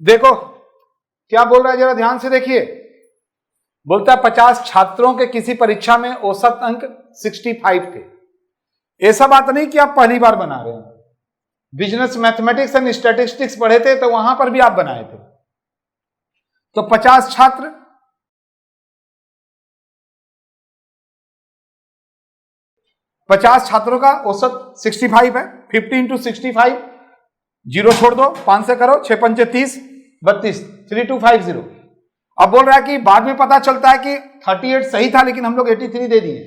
देखो क्या बोल रहा है, जरा ध्यान से देखिए। बोलता है 50 छात्रों के किसी परीक्षा में औसत अंक 65 थे। ऐसा बात नहीं कि आप पहली बार बना रहे हैं, बिजनेस मैथमेटिक्स एंड स्टैटिस्टिक्स पढ़े थे तो वहां पर भी आप बनाए थे। तो 50 छात्र, 50 छात्रों का औसत 65 है। 50 इंटू 65, जीरो छोड़ दो, 5 से करो, 6 पंचे 30, 32, 3250। अब बोल रहा है कि बाद में पता चलता है कि 38 सही था लेकिन हम लोग 83 दे दिए।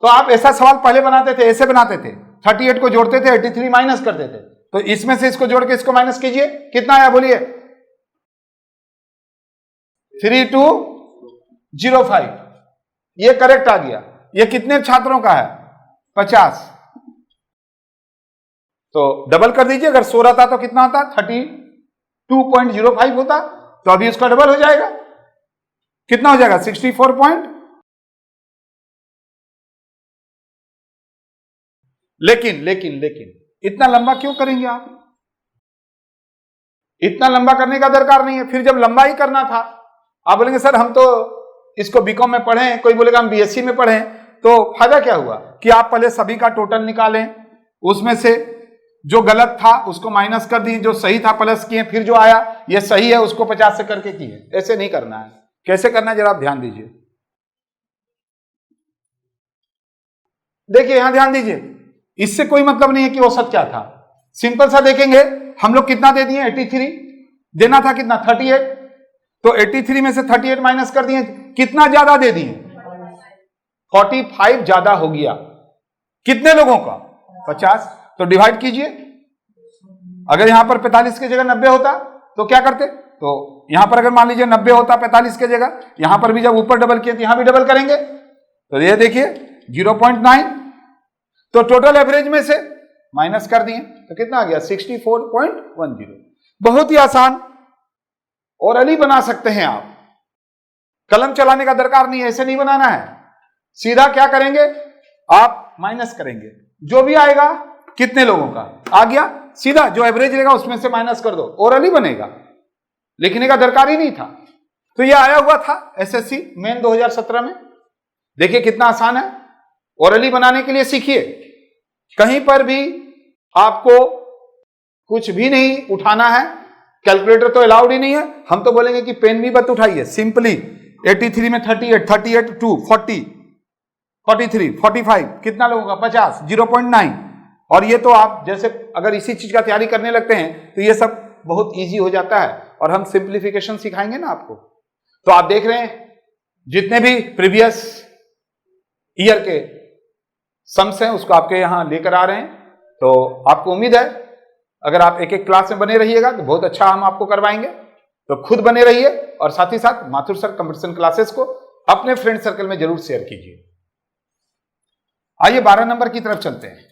तो आप ऐसा सवाल पहले बनाते थे, ऐसे बनाते थे, 38 को जोड़ते थे, 83 माइनस करते थे। तो इसमें से इसको जोड़ के इसको माइनस कीजिए, कितना आया बोलिए? 3205। ये करेक्ट आ गया। ये कितने छात्रों का है? 50। तो डबल कर दीजिए, अगर 16 था तो कितना होता? 32.05 होता। तो अभी उसका डबल हो जाएगा, कितना हो जाएगा? 64 लेकिन इतना लंबा क्यों करेंगे आप? इतना लंबा करने का दरकार नहीं है। फिर जब लंबा ही करना था, आप बोलेंगे सर हम तो इसको बीकॉम में पढ़े, कोई बोलेगा हम बीएससी में पढ़े, तो फायदा क्या हुआ कि आप पहले सभी का टोटल निकालें, उसमें से जो गलत था उसको माइनस कर दिए, जो सही था प्लस किए, फिर जो आया ये सही है उसको 50 से करके किए। ऐसे नहीं करना है। कैसे करना है जरा आप ध्यान दीजिए। देखिए यहां ध्यान दीजिए, इससे कोई मतलब नहीं है कि औसत क्या था। सिंपल सा देखेंगे, हम लोग कितना दे दिए? 83 देना था, कितना? 38। तो 83 में से 38 माइनस कर दिए, कितना ज्यादा दे दिए? 45 ज्यादा हो गया। कितने लोगों का? 50। तो डिवाइड कीजिए। अगर यहां पर 45 की जगह 90 होता तो क्या करते? तो यहां पर अगर मान लीजिए 90 होता 45 की जगह, यहां पर भी जब ऊपर डबल किए तो यहां भी डबल करेंगे। तो ये देखिए 0.9। तो टोटल एवरेज में से माइनस कर दिए तो कितना आ गया? 64.10। बहुत ही आसान। ओरली बना सकते हैं आप, कलम चलाने का दरकार नहीं है। ऐसे नहीं बनाना है, सीधा क्या करेंगे आप? माइनस करेंगे। जो भी आएगा कितने लोगों का आ गया, सीधा जो एवरेज रहेगा उसमें से माइनस कर दो। ओरली बनेगा, लिखने का दरकार ही नहीं था। तो ये आया हुआ था एसएससी मेन 2017 में। देखिए कितना आसान है। ओरली बनाने के लिए सीखिए। कहीं पर भी आपको कुछ भी नहीं उठाना है, कैलकुलेटर तो अलाउड ही नहीं है। हम तो बोलेंगे कि पेन भी मत उठाइए, सिंपली 83 में 38, 38 2 40, 43, 45, कितना लोगों का? 50, 0.9। और ये तो आप जैसे अगर इसी चीज का तैयारी करने लगते हैं तो ये सब बहुत इजी हो जाता है। और हम सिंप्लीफिकेशन सिखाएंगे ना आपको। तो आप देख रहे हैं जितने भी प्रीवियस ईयर के सम्स हैं उसको आपके यहां लेकर आ रहे हैं। तो आपको उम्मीद है अगर आप एक एक क्लास में बने रहिएगा तो बहुत अच्छा हम आपको करवाएंगे। तो खुद बने रहिए और साथ ही साथ माथुर सर कंपटीशन क्लासेस को अपने फ्रेंड सर्कल में जरूर शेयर कीजिए। आइए 12 नंबर की तरफ चलते हैं।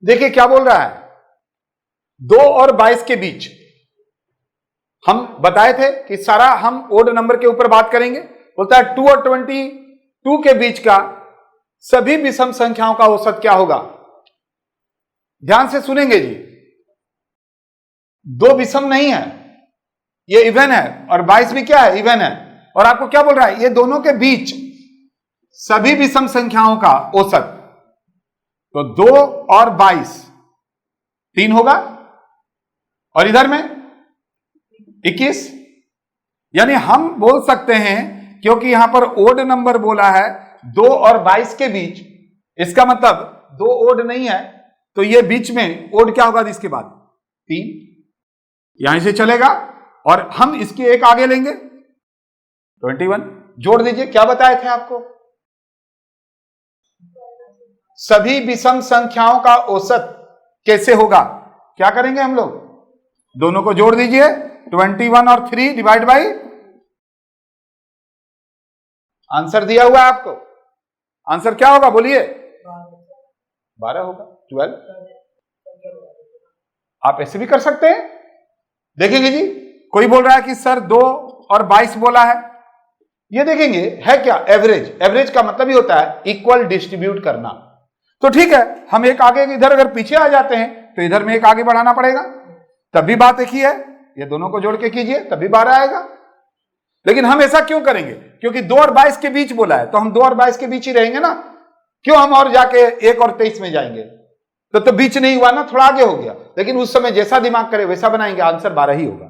देखिए क्या बोल रहा है, 2 और 22 के बीच। हम बताए थे कि सारा हम ओड नंबर के ऊपर बात करेंगे। बोलता है 2 और 22 के बीच का सभी विषम संख्याओं का औसत क्या होगा? ध्यान से सुनेंगे जी। 2 विषम नहीं है, ये इवन है, और 22 भी क्या है? इवन है। और आपको क्या बोल रहा है? ये दोनों के बीच सभी विषम संख्याओं का औसत। तो 2 और 22 3 होगा, और इधर में 21। यानी हम बोल सकते हैं, क्योंकि यहां पर ओड नंबर बोला है 2 और 22 के बीच, इसका मतलब 2 ओड नहीं है, तो ये बीच में ओड क्या होगा इसके बाद? 3। यहां से चलेगा और हम इसके एक आगे लेंगे 21। जोड़ दीजिए, क्या बताए थे आपको? सभी विषम संख्याओं का औसत कैसे होगा? क्या करेंगे हम लोग? दोनों को जोड़ दीजिए, 21 और 3 डिवाइड बाई, आंसर दिया हुआ है आपको। आंसर क्या होगा बोलिए? 12 होगा, 12। आप ऐसे भी कर सकते हैं। देखेंगे जी, कोई बोल रहा है कि सर 2 और 22 बोला है। ये देखेंगे है क्या? एवरेज। एवरेज का मतलब ही होता है इक्वल डिस्ट्रीब्यूट करना। तो ठीक है, हम एक आगे इधर अगर पीछे आ जाते हैं तो इधर में एक आगे बढ़ाना पड़ेगा, तब भी बात एक ही है। ये दोनों को जोड़ के कीजिए तब भी 12 आएगा। लेकिन हम ऐसा क्यों करेंगे? क्योंकि 2 और 22 के बीच बोला है, तो हम 2 और 22 के बीच ही रहेंगे ना। क्यों हम और जाके 1 और 23 में जाएंगे? तो बीच नहीं हुआ ना, थोड़ा आगे हो गया। लेकिन उस समय जैसा दिमाग करे वैसा बनाएंगे, आंसर 12 ही होगा।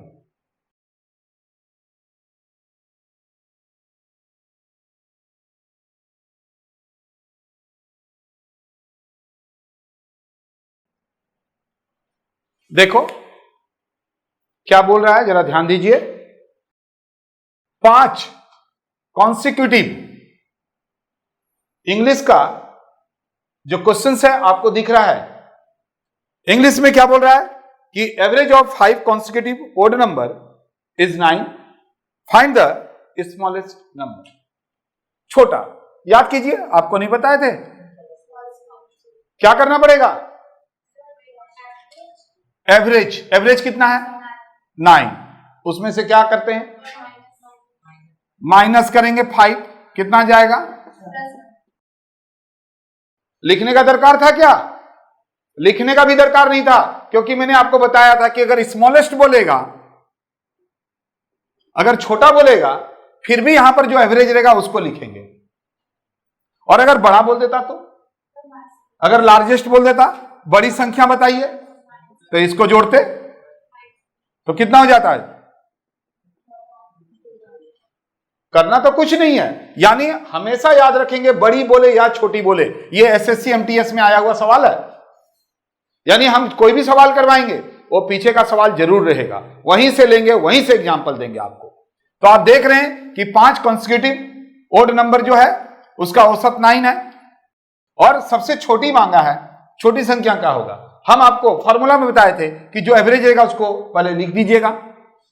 देखो क्या बोल रहा है, जरा ध्यान दीजिए। 5 कॉन्सिक्यूटिव इंग्लिश का जो क्वेश्चन है आपको दिख रहा है। इंग्लिश में क्या बोल रहा है कि average of 5 consecutive odd number is 9, find the smallest number. छोटा, याद कीजिए, आपको नहीं बताए थे। क्या करना पड़ेगा? एवरेज। एवरेज कितना है? 9। उसमें से क्या करते हैं? माइनस करेंगे 5। कितना जाएगा? लिखने का दरकार था क्या? लिखने का भी दरकार नहीं था, क्योंकि मैंने आपको बताया था कि अगर स्मॉलेस्ट बोलेगा, अगर छोटा बोलेगा, फिर भी यहां पर जो एवरेज रहेगा उसको लिखेंगे। और अगर बड़ा बोल देता तो, अगर लार्जेस्ट बोल देता, बड़ी संख्या बताइए, तो इसको जोड़ते तो कितना हो जाता है? करना तो कुछ नहीं है। यानी हमेशा याद रखेंगे, बड़ी बोले या छोटी बोले। ये एसएससी एमटीएस में आया हुआ सवाल है। यानी हम कोई भी सवाल करवाएंगे वो पीछे का सवाल जरूर रहेगा, वहीं से लेंगे, वहीं से एग्जांपल देंगे आपको। तो आप देख रहे हैं कि 5 कॉन्सिक्यूटिव ओड नंबर जो है उसका औसत 9 है, और सबसे छोटी मांगा है। छोटी संख्या क्या होगा? हम आपको फॉर्मूला में बताए थे कि जो एवरेज रहेगा उसको पहले लिख दीजिएगा,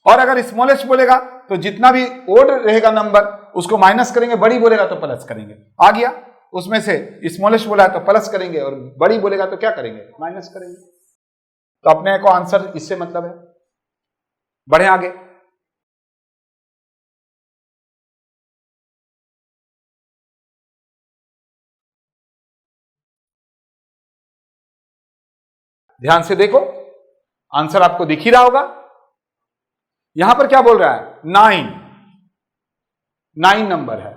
और अगर स्मॉलेस्ट बोलेगा तो जितना भी ओड रहेगा नंबर उसको माइनस करेंगे, बड़ी बोलेगा तो प्लस करेंगे। आ गया? उसमें से स्मॉलेस्ट बोला है तो प्लस करेंगे, और बड़ी बोलेगा तो क्या करेंगे? माइनस करेंगे। तो अपने को आंसर इससे मतलब है। बढ़े आगे। ध्यान से देखो, आंसर आपको दिख ही रहा होगा। यहां पर क्या बोल रहा है? 9 नंबर है,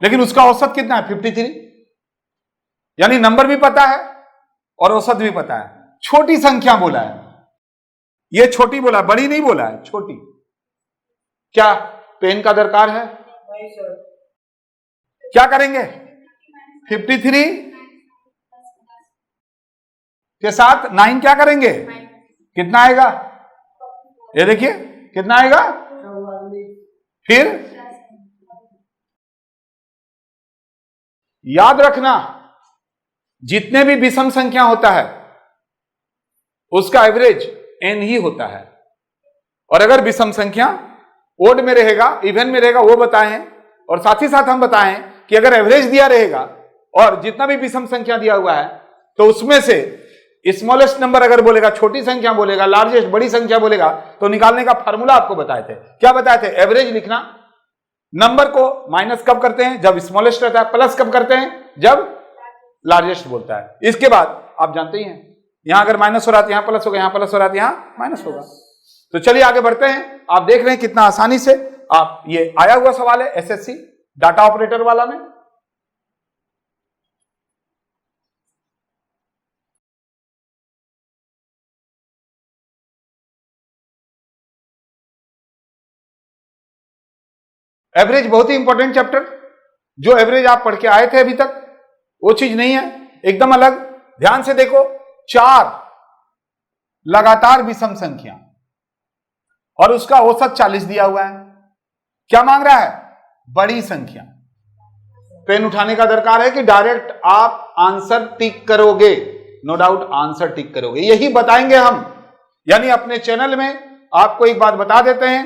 लेकिन उसका औसत कितना है? 53। यानी नंबर भी पता है और औसत भी पता है। छोटी संख्या बोला है, ये छोटी बोला, बड़ी नहीं बोला है, छोटी। क्या पेन का दरकार है? क्या करेंगे? 53 के साथ 9 क्या करेंगे? कितना आएगा? ये देखिए कितना आएगा। फिर याद रखना, जितने भी विषम संख्या होता है उसका एवरेज n ही होता है। और अगर विषम संख्या ओड में रहेगा, इवन में रहेगा, वो बताए हैं। और साथ ही साथ हम बताएं कि अगर एवरेज दिया रहेगा और जितना भी विषम संख्या दिया हुआ है तो उसमें से स्मॉलेस्ट नंबर अगर बोलेगा, छोटी संख्या बोलेगा, लार्जेस्ट बड़ी संख्या बोलेगा, तो निकालने का फार्मूला आपको बताए थे। क्या बताए थे? एवरेज लिखना। नंबर को माइनस कब करते हैं? जब स्मॉलेस्ट रहता है। प्लस कब करते हैं? जब लार्जेस्ट बोलता है। इसके बाद आप जानते ही हैं, यहां अगर माइनस हो रहा है यहां प्लस होगा, यहां प्लस हो रहा है यहां माइनस होगा। तो चलिए आगे बढ़ते हैं। आप देख रहे हैं कितना आसानी से आप, ये आया हुआ सवाल है एसएससी डाटा ऑपरेटर वाला में। एवरेज बहुत ही इंपॉर्टेंट चैप्टर, जो एवरेज आप पढ़ के आए थे अभी तक वो चीज नहीं है, एकदम अलग। ध्यान से देखो, 4 लगातार विषम संख्या और उसका औसत 40 दिया हुआ है। क्या मांग रहा है? बड़ी संख्या। पेन उठाने का दरकार है कि डायरेक्ट आप आंसर टिक करोगे? नो डाउट आंसर टिक करोगे, यही बताएंगे हम। यानी अपने चैनल में आपको एक बात बता देते हैं,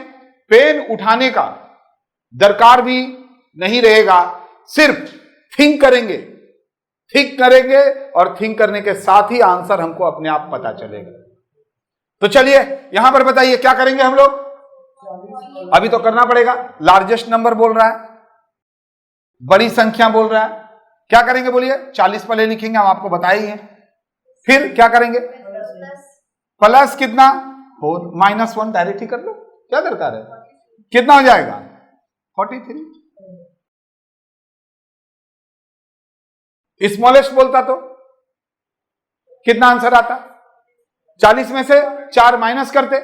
पेन उठाने का दरकार भी नहीं रहेगा, सिर्फ थिंक करेंगे। थिंक करेंगे और थिंक करने के साथ ही आंसर हमको अपने आप पता चलेगा। तो चलिए यहां पर बताइए क्या करेंगे हम लोग? अभी तो करना पड़ेगा। लार्जेस्ट नंबर बोल रहा है, बड़ी संख्या बोल रहा है, क्या करेंगे बोलिए? 40 पहले लिखेंगे, हम आपको बताए ही हैं। फिर क्या करेंगे? प्लस कितना? 4 माइनस 1 डायरेक्ट ही कर लो, क्या दरकार है? कितना हो जाएगा? 43। स्मॉलेस्ट बोलता तो कितना आंसर आता? 40 में से 4 माइनस करते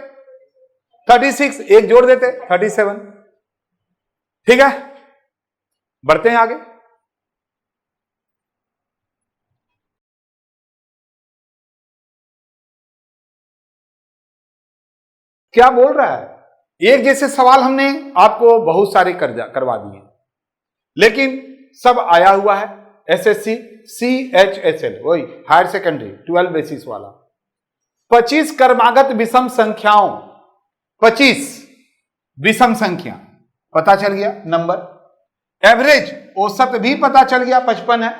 36, एक जोड़ देते 37। ठीक है, बढ़ते हैं आगे। क्या बोल रहा है? एक जैसे सवाल हमने आपको बहुत सारे करवा दिए, लेकिन सब आया हुआ है एसएससी CHSL, वही हायर सेकेंडरी 12 बेसिस वाला। 25 क्रमागत विषम संख्याओं, 25 विषम संख्या पता चल गया नंबर, एवरेज औसत भी पता चल गया 55 है।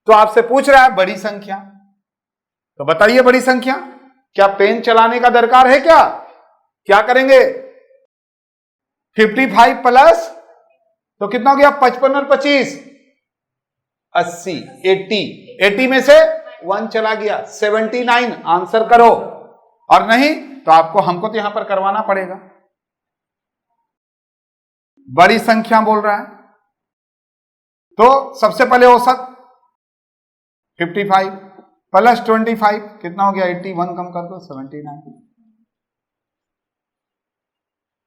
तो आपसे पूछ रहा है बड़ी संख्या, तो बताइए बड़ी संख्या। क्या पेन चलाने का दरकार है? क्या करेंगे? 55 प्लस तो कितना हो गया? 55 और 25 80, 80 में से 1 चला गया 79। आंसर करो, और नहीं तो हमको तो यहां पर करवाना पड़ेगा। बड़ी संख्या बोल रहा है, तो सबसे पहले औसत 55 प्लस 25 कितना हो गया? 81 कम कर दो 79।